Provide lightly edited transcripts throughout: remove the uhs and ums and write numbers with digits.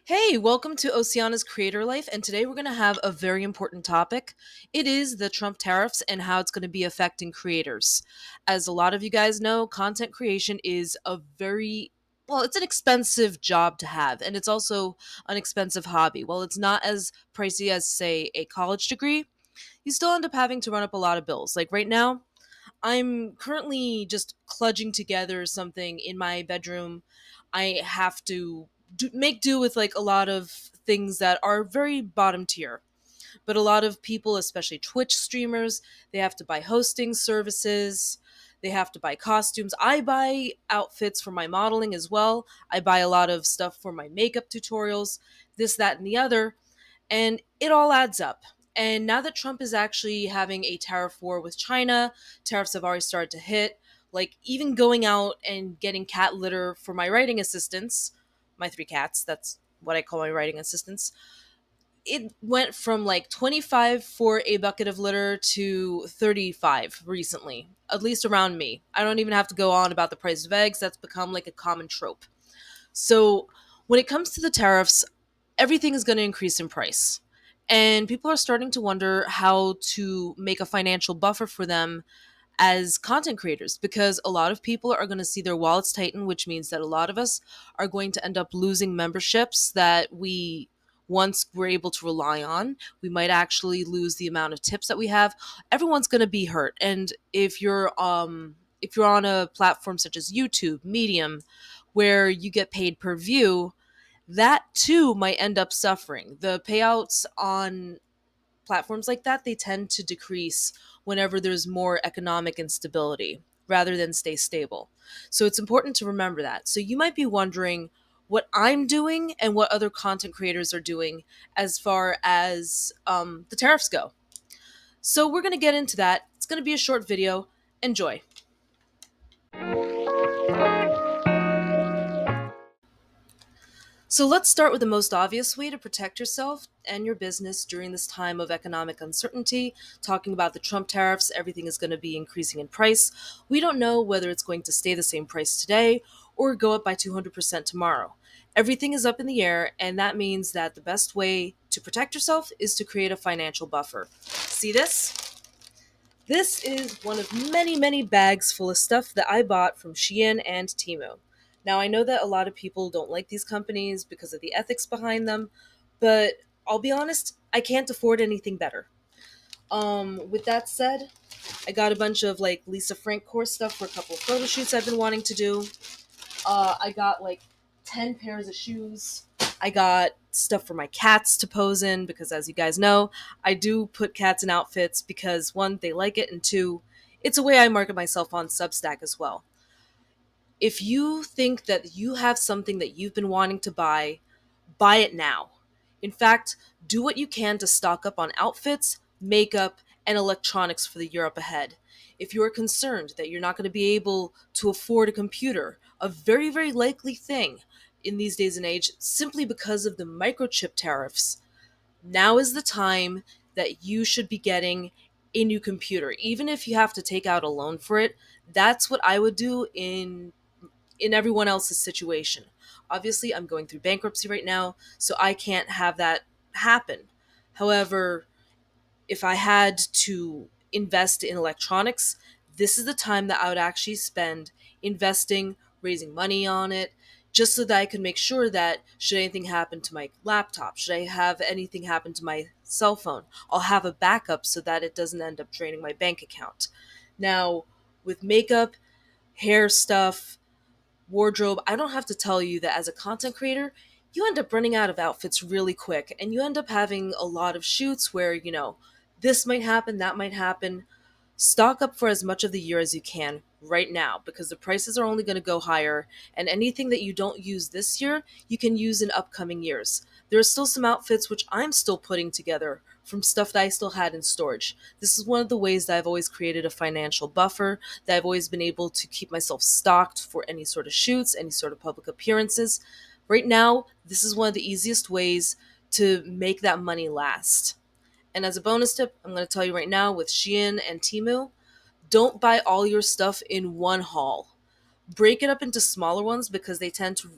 Hey, welcome to Oceana's Creator Life, and today we're going to have a very important topic. It is the Trump tariffs and how it's going to be affecting creators. As a lot of you guys know, content creation is a it's an expensive job to have, and it's also an expensive hobby. While it's not as pricey as, say, a college degree, you still end up having to run up a lot of bills. Like right now, I'm currently just kludging together something in my bedroom. I have to make do with like a lot of things that are very bottom tier. But a lot of people, especially Twitch streamers, they have to buy hosting services. They have to buy costumes. I buy outfits for my modeling as well. I buy a lot of stuff for my makeup tutorials, this, that, and the other, and it all adds up. And now that Trump is actually having a tariff war with China, tariffs have already started to hit. Like, even going out and getting cat litter for my writing assistants, my three cats, that's what I call my writing assistants, it went from like 25 for a bucket of litter to 35 recently, at least around me. I don't even have to go on about the price of eggs, that's become like a common trope. So, when it comes to the tariffs, everything is going to increase in price. And people are starting to wonder how to make a financial buffer for them as content creators because a lot of people are going to see their wallets tighten, which means that a lot of us are going to end up losing memberships that we once were able to rely on. We might actually lose the amount of tips that we have. Everyone's going to be hurt. And if you're on a platform such as YouTube, Medium, where you get paid per view, that too might end up suffering. The payouts on platforms like that, they tend to decrease whenever there's more economic instability rather than stay stable. So it's important to remember that. So you might be wondering what I'm doing and what other content creators are doing as far as the tariffs go. So we're going to get into that. It's going to be a short video. Enjoy. So let's start with the most obvious way to protect yourself and your business during this time of economic uncertainty. Talking about the Trump tariffs, everything is going to be increasing in price. We don't know whether it's going to stay the same price today or go up by 200% tomorrow. Everything is up in the air, and that means that the best way to protect yourself is to create a financial buffer. See this? This is one of many, many bags full of stuff that I bought from Shein and Temu. Now, I know that a lot of people don't like these companies because of the ethics behind them, but I'll be honest, I can't afford anything better. With that said, I got a bunch of like Lisa Frank course stuff for a couple of photo shoots I've been wanting to do. I got like 10 pairs of shoes. I got stuff for my cats to pose in because, as you guys know, I do put cats in outfits because one, they like it, and two, it's a way I market myself on Substack as well. If you think that you have something that you've been wanting to buy it now. In fact, do what you can to stock up on outfits, makeup, and electronics for the year up ahead. If you are concerned that you're not going to be able to afford a computer, a very, very likely thing in these days and age, simply because of the microchip tariffs, now is the time that you should be getting a new computer. Even if you have to take out a loan for it, that's what I would do in everyone else's situation. Obviously, I'm going through bankruptcy right now, so I can't have that happen. However, if I had to invest in electronics, this is the time that I would actually spend investing, raising money on it, just so that I could make sure that should anything happen to my laptop, should I have anything happen to my cell phone, I'll have a backup so that it doesn't end up draining my bank account. Now, with makeup, hair stuff, wardrobe, I don't have to tell you that as a content creator, you end up running out of outfits really quick and you end up having a lot of shoots where, this might happen, that might happen. Stock up for as much of the year as you can right now because the prices are only going to go higher, and anything that you don't use this year, you can use in upcoming years. There are still some outfits which I'm still putting together from stuff that I still had in storage. This is one of the ways that I've always created a financial buffer, that I've always been able to keep myself stocked for any sort of shoots, any sort of public appearances. Right now, this is one of the easiest ways to make that money last. And as a bonus tip, I'm going to tell you right now with Shein and Temu, don't buy all your stuff in one haul. Break it up into smaller ones because they tend to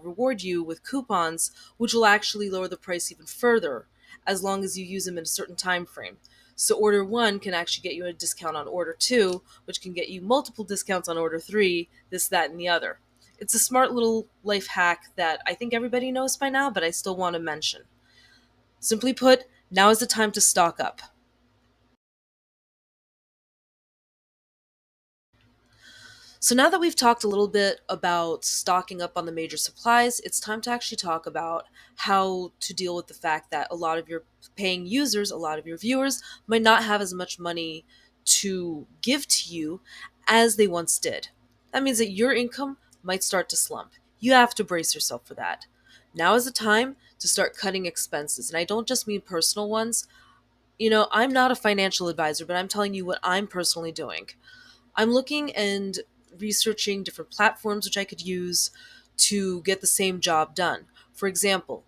reward you with coupons, which will actually lower the price even further as long as you use them in a certain time frame. So order one can actually get you a discount on order two, which can get you multiple discounts on order three, this, that, and the other. It's a smart little life hack that I think everybody knows by now, but I still want to mention. Simply put, now is the time to stock up. So now that we've talked a little bit about stocking up on the major supplies, it's time to actually talk about how to deal with the fact that a lot of your paying users, a lot of your viewers, might not have as much money to give to you as they once did. That means that your income might start to slump. You have to brace yourself for that. Now is the time to start cutting expenses. And I don't just mean personal ones. I'm not a financial advisor, but I'm telling you what I'm personally doing. I'm looking and researching different platforms which I could use to get the same job done. For example,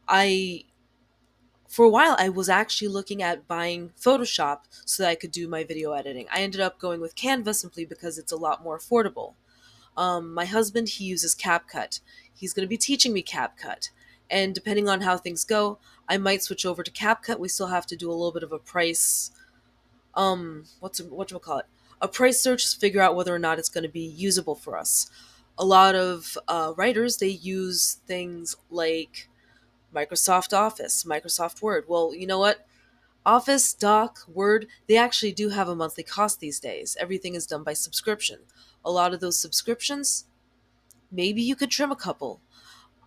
I for a while I was actually looking at buying Photoshop so that I could do my video editing. I ended up going with Canva simply because it's a lot more affordable. My husband, he uses CapCut. He's going to be teaching me CapCut. And depending on how things go, I might switch over to CapCut. We still have to do a little bit of a price what do we call it, a price search to figure out whether or not it's going to be usable for us. A lot of writers, they use things like Microsoft Office, Microsoft Word. Well, you know what, Office, Doc, Word, they actually do have a monthly cost these days. Everything is done by subscription. A lot of those subscriptions, maybe you could trim a couple.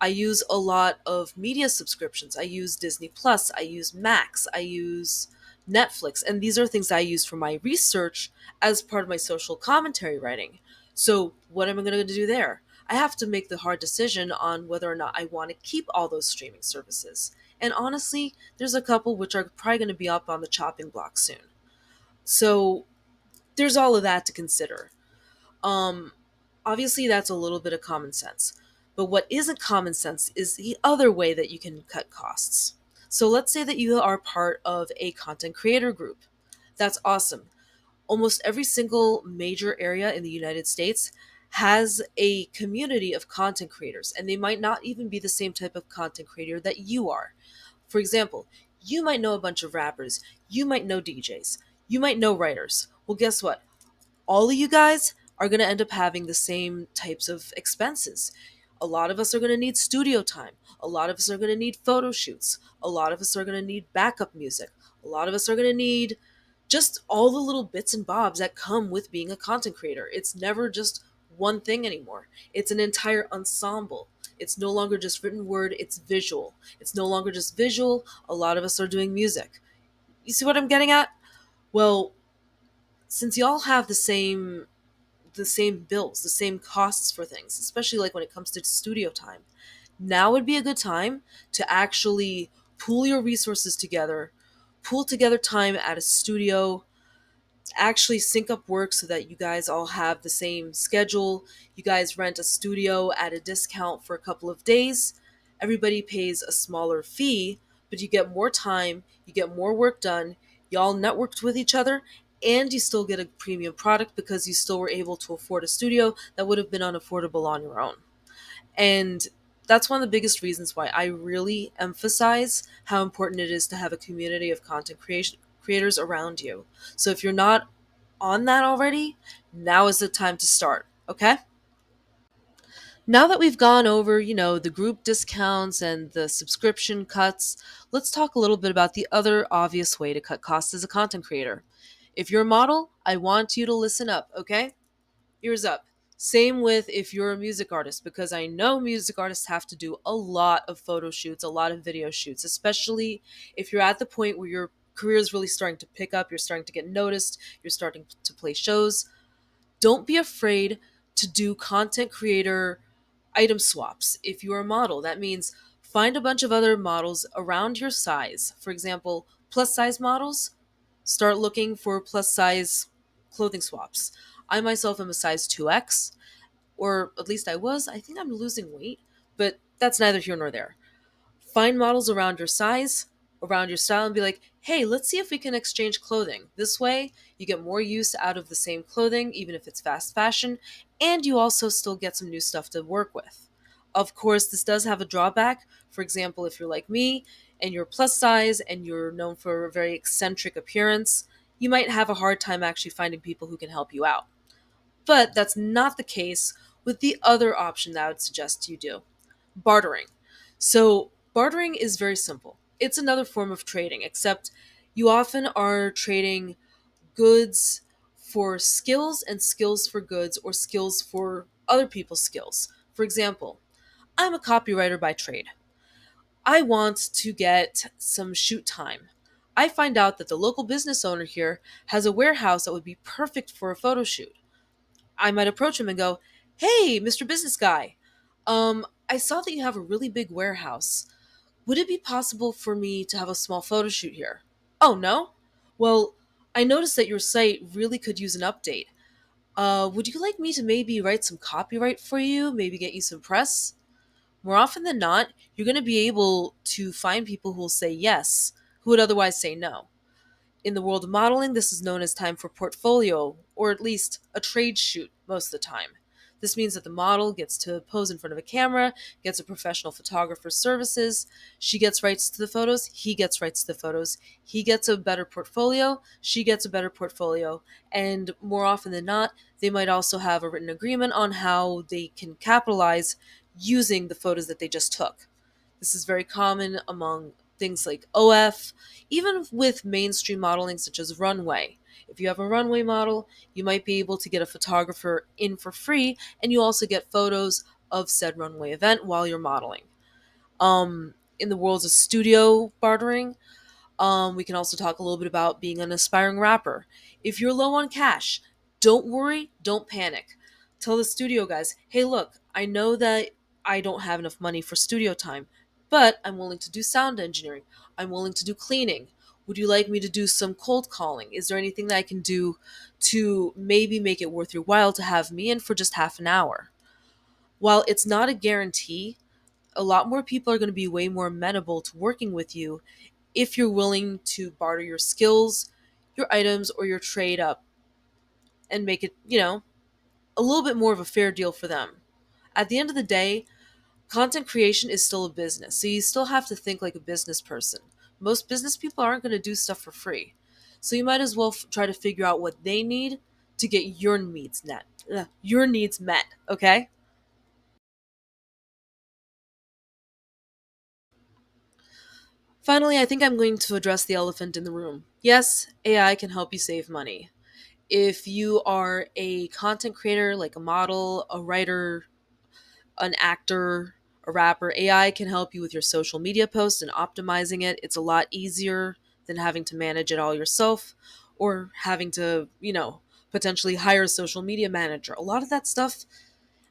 I use a lot of media subscriptions. I use Disney Plus, I use Max, I use Netflix, and these are things I use for my research as part of my social commentary writing. So, what am I going to do there? I have to make the hard decision on whether or not I want to keep all those streaming services. And honestly, there's a couple which are probably going to be up on the chopping block soon. So, there's all of that to consider. Um, Obviously, that's a little bit of common sense. But what isn't common sense is the other way that you can cut costs. So let's say that you are part of a content creator group. That's awesome. Almost every single major area in the United States has a community of content creators, and they might not even be the same type of content creator that you are. For example, you might know a bunch of rappers, you might know DJs, you might know writers. Well, guess what? All of you guys are going to end up having the same types of expenses. A lot of us are going to need studio time. A lot of us are going to need photo shoots. A lot of us are going to need backup music. A lot of us are going to need just all the little bits and bobs that come with being a content creator. It's never just one thing anymore, it's an entire ensemble. It's no longer just written word, it's visual. It's no longer just visual. A lot of us are doing music. You see what I'm getting at? Well, since y'all have the same bills, the same costs for things, especially like when it comes to studio time. Now would be a good time to actually pool your resources together, pool together time at a studio, actually sync up work so that you guys all have the same schedule. You guys rent a studio at a discount for a couple of days. Everybody pays a smaller fee, but you get more time, you get more work done, y'all networked with each other, and you still get a premium product because you still were able to afford a studio that would have been unaffordable on your own. And that's one of the biggest reasons why I really emphasize how important it is to have a community of content creation creators around you. So if you're not on that already, now is the time to start, okay? Now that we've gone over, the group discounts and the subscription cuts, let's talk a little bit about the other obvious way to cut costs as a content creator. If you're a model, I want you to listen up, okay? Ears up. Same with if you're a music artist, because I know music artists have to do a lot of photo shoots, a lot of video shoots, especially if you're at the point where your career is really starting to pick up, you're starting to get noticed, you're starting to play shows. Don't be afraid to do content creator item swaps. If you're a model, that means find a bunch of other models around your size. For example, plus size models, start looking for plus size clothing swaps. I myself am a size 2X, or at least I was. I think I'm losing weight, but that's neither here nor there. Find models around your size, around your style, and be like, hey, let's see if we can exchange clothing. This way, you get more use out of the same clothing, even if it's fast fashion, and you also still get some new stuff to work with. Of course, this does have a drawback. For example, if you're like me and you're plus size and you're known for a very eccentric appearance, you might have a hard time actually finding people who can help you out. But that's not the case with the other option that I would suggest you do: bartering. So, bartering is very simple. It's another form of trading, except you often are trading goods for skills and skills for goods or skills for other people's skills. For example, I'm a copywriter by trade. I want to get some shoot time. I find out that the local business owner here has a warehouse that would be perfect for a photo shoot. I might approach him and go, "Hey, Mr. Business Guy, I saw that you have a really big warehouse. Would it be possible for me to have a small photo shoot here?" "Oh, no? Well, I noticed that your site really could use an update. Would you like me to maybe write some copyright for you, maybe get you some press?" More often than not, you're going to be able to find people who will say yes, who would otherwise say no. In the world of modeling, this is known as time for portfolio, or at least a trade shoot most of the time. This means that the model gets to pose in front of a camera, gets a professional photographer's services, she gets rights to the photos, he gets rights to the photos, he gets a better portfolio, she gets a better portfolio, and more often than not, they might also have a written agreement on how they can capitalize using the photos that they just took. This is very common among things like OF, even with mainstream modeling such as runway. If you have a runway model, you might be able to get a photographer in for free, and you also get photos of said runway event while you're modeling. In the worlds of studio bartering, we can also talk a little bit about being an aspiring rapper. If you're low on cash, don't worry, don't panic. Tell the studio guys, "Hey, look, I know that I don't have enough money for studio time, but I'm willing to do sound engineering. I'm willing to do cleaning. Would you like me to do some cold calling? Is there anything that I can do to maybe make it worth your while to have me in for just half an hour?" While it's not a guarantee, a lot more people are going to be way more amenable to working with you if you're willing to barter your skills, your items, or your trade up and make it, a little bit more of a fair deal for them. At the end of the day, content creation is still a business, so you still have to think like a business person. Most business people aren't going to do stuff for free. So you might as well try to figure out what they need to get your needs met, okay? Finally, I think I'm going to address the elephant in the room. Yes, AI can help you save money. If you are a content creator, like a model, a writer, an actor, a rapper, AI can help you with your social media posts and optimizing it. It's a lot easier than having to manage it all yourself or having to, potentially hire a social media manager. A lot of that stuff,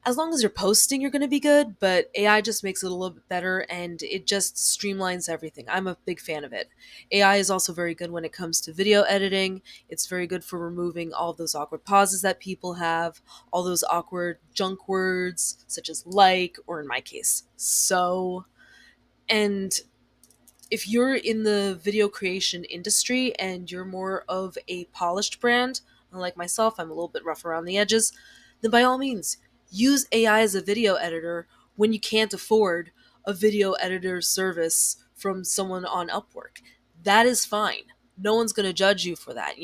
as long as you're posting, you're going to be good, but AI just makes it a little bit better and it just streamlines everything. I'm a big fan of it. AI is also very good when it comes to video editing. It's very good for removing all of those awkward pauses that people have, all those awkward junk words, such as like, or in my case, so. And if you're in the video creation industry and you're more of a polished brand, unlike myself, I'm a little bit rough around the edges, then by all means, use AI as a video editor when you can't afford a video editor service from someone on Upwork. That is fine. No one's going to judge you for that?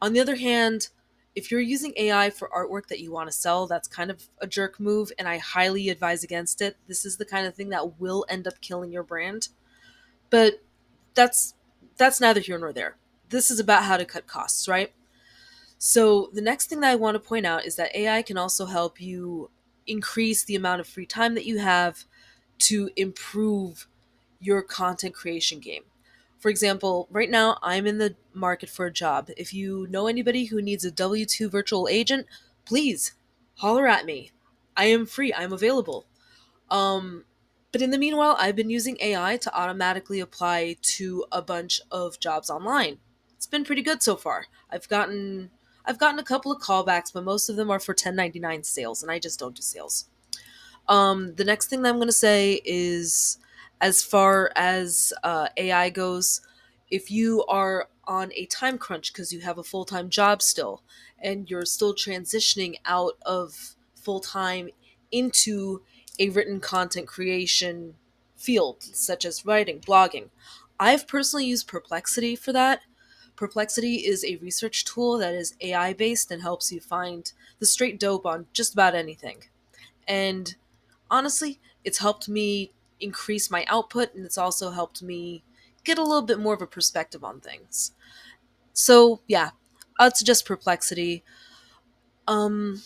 On the other hand, if you're using AI for artwork that you want to sell, that's kind of a jerk move, and I highly advise against it. This is the kind of thing that will end up killing your brand. But that's that's neither here nor there. This is about how to cut costs, right? So the next thing that I want to point out is that AI can also help you increase the amount of free time that you have to improve your content creation game. For example, right now I'm in the market for a job. If you know anybody who needs a W-2 virtual agent, please holler at me. I am free, I'm available. Um, but in the meanwhile, I've been using AI to automatically apply to a bunch of jobs online. It's been pretty good so far. I've gotten a couple of callbacks, but most of them are for 1099 sales, and I just don't do sales. The next thing that I'm going to say is, as far as AI goes, if you are on a time crunch because you have a full time job still, and you're still transitioning out of full time into a written content creation field, such as writing, blogging. I've personally used Perplexity for that. Perplexity is a research tool that is AI based and helps you find the straight dope on just about anything. And honestly, it's helped me increase my output, and it's also helped me get a little bit more of a perspective on things. So, yeah, I'd suggest Perplexity. Um,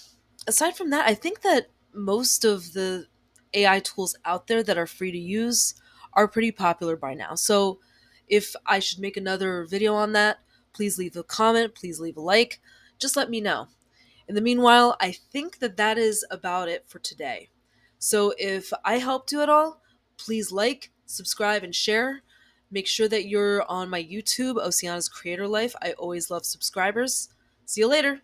Aside from that, I think that most of the AI tools out there that are free to use are pretty popular by now. So, if I should make another video on that, please leave a comment, please leave a like, just let me know. In the meanwhile, I think that that is about it for today. So if I helped you at all, please like, subscribe, and share. Make sure that you're on my YouTube, Oceana's Creator Life. I always love subscribers. See you later.